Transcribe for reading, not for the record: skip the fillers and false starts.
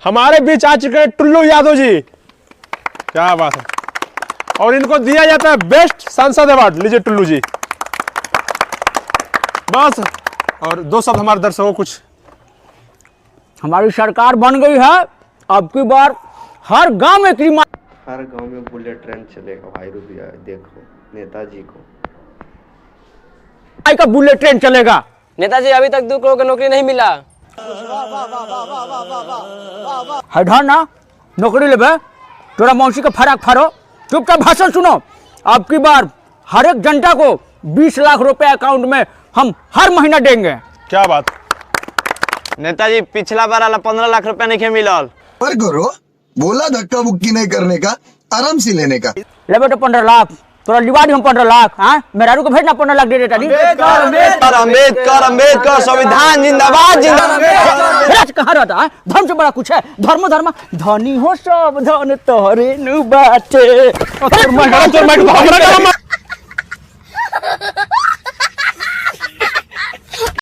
हमारे बीच आ चुके हैं टुल्लू यादव जी, क्या बात है। और इनको दिया जाता है बेस्ट सांसद अवार्ड। लीजिए टुल्लू जी, बस। और दो शब्द हमारे दर्शकों को कुछ। हमारी सरकार बन गई है, अब की बार हर गांव में हर गांव में बुलेट ट्रेन चलेगा भाई। रुपया देखो नेताजी को का बुलेट ट्रेन चलेगा। नेताजी अभी तक 2 करोड़ का नौकरी नहीं मिला। है ना नौकरी लेबे, तोरा मौसी का फराक फारो, चुपचाप भाषण सुनो। अब की बार हर एक जनता को 20 लाख रुपए अकाउंट में हम हर महीना देंगे। क्या बात। नेताजी पिछला बार 15 लाख रुपया नहीं मिलल। पर करो बोला धक्का मुक्की नहीं करने का, आराम से लेने का। ले बेटा 15 लाख तोरा लिवा दी हम 15 लाख। हाँ मेहरारू को भेजना 15 लाख दे देता। अम्बेडकर संविधान जिंदाबाद जिंदाबाद। कहाँ रहता है? धर्म से बड़ा कुछ है? धर्म धर्म धनी हो सब धन तोहरे नु बाटे।